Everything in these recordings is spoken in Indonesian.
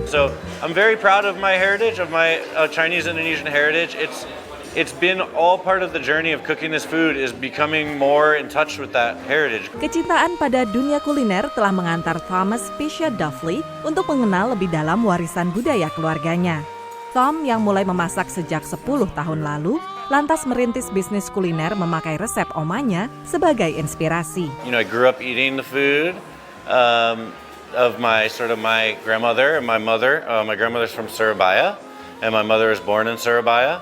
So I'm very proud of my heritage, of my Chinese Indonesian heritage. It's been all part of the journey of cooking this food, is becoming more in touch with that heritage. Kecintaan pada dunia kuliner telah mengantar Thomas Pisha-Duffly untuk mengenal lebih dalam warisan budaya keluarganya. Tom yang mulai memasak sejak 10 tahun lalu, lantas merintis bisnis kuliner memakai resep omanya sebagai inspirasi. I grew up eating the food of my grandmother and my mother. My grandmother's from Surabaya, and my mother was born in Surabaya.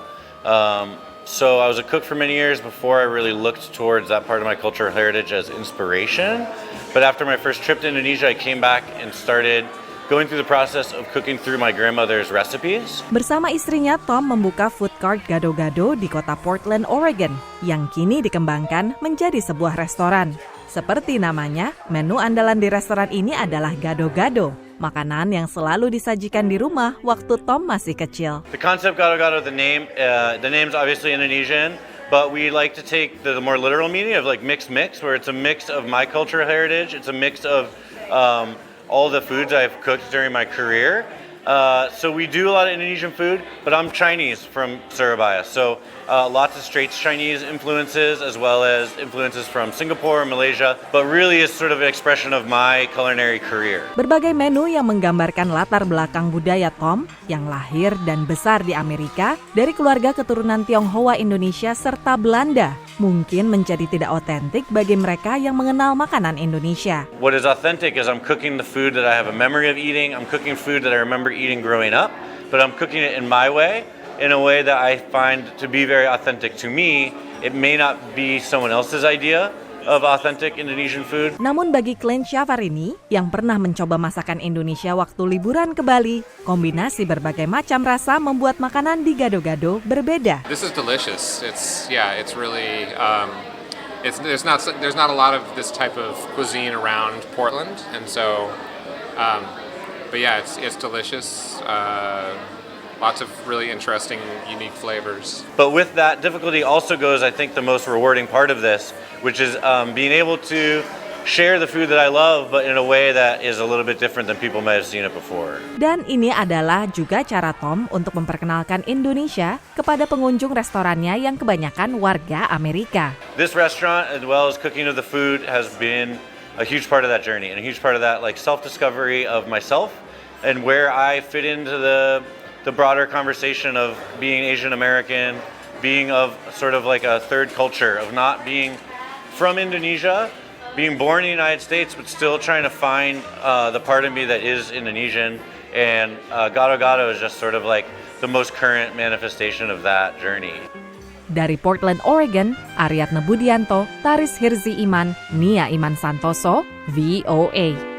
So I was a cook for many years before I really looked towards that part of my cultural heritage as inspiration. But after my first trip to Indonesia, I came back and started going through the process of cooking through my grandmother's recipes. Bersama istrinya, Tom membuka food cart Gado Gado di kota Portland, Oregon, yang kini dikembangkan menjadi sebuah restoran. Seperti namanya, menu andalan di restoran ini adalah Gado Gado, makanan yang selalu disajikan di rumah waktu Tom masih kecil. The concept Gado Gado, the name's obviously Indonesian, but we like to take the more literal meaning of like mix, where it's a mix of my cultural heritage. It's a mix of all the foods I've cooked during my career. So we do a lot of Indonesian food, but I'm Chinese from Surabaya. So lots of straight Chinese influences, as well as influences from Singapore and Malaysia, but really is sort of an expression of my culinary career. Berbagai menu yang menggambarkan latar belakang budaya Tom yang lahir dan besar di Amerika dari keluarga keturunan Tionghoa Indonesia serta Belanda mungkin menjadi tidak otentik bagi mereka yang mengenal makanan Indonesia. What is authentic is I'm cooking the food that I have a memory of eating. I'm cooking food that I remember eating growing up, but I'm cooking it in my way, in a way that I find to be very authentic to me. It may not be someone else's idea of authentic Indonesian food. Namun bagi Clint Syavarini yang pernah mencoba masakan Indonesia waktu liburan ke Bali, kombinasi berbagai macam rasa membuat makanan di Gado Gado berbeda. This is delicious. It's really there's not a lot of this type of cuisine around Portland, and so but yeah, it's delicious. Lots of really interesting, unique flavors. But with that difficulty also goes, I think, the most rewarding part of this, which is being able to share the food that I love, but in a way that is a little bit different than people might have seen it before. Dan ini adalah juga cara Tom untuk memperkenalkan Indonesia kepada pengunjung restorannya yang kebanyakan warga Amerika. This restaurant, as well as cooking of the food, has been a huge part of that journey, and a huge part of that self-discovery of myself and where I fit into the broader conversation of being Asian American, being of sort of like a third culture, of not being from Indonesia, being born in the United States, but still trying to find the part of me that is Indonesian. And Gado Gado is just sort of like the most current manifestation of that journey. Dari Portland, Oregon, Aryatna Budianto, Taris Hirzi Iman, Nia Iman Santoso, VOA.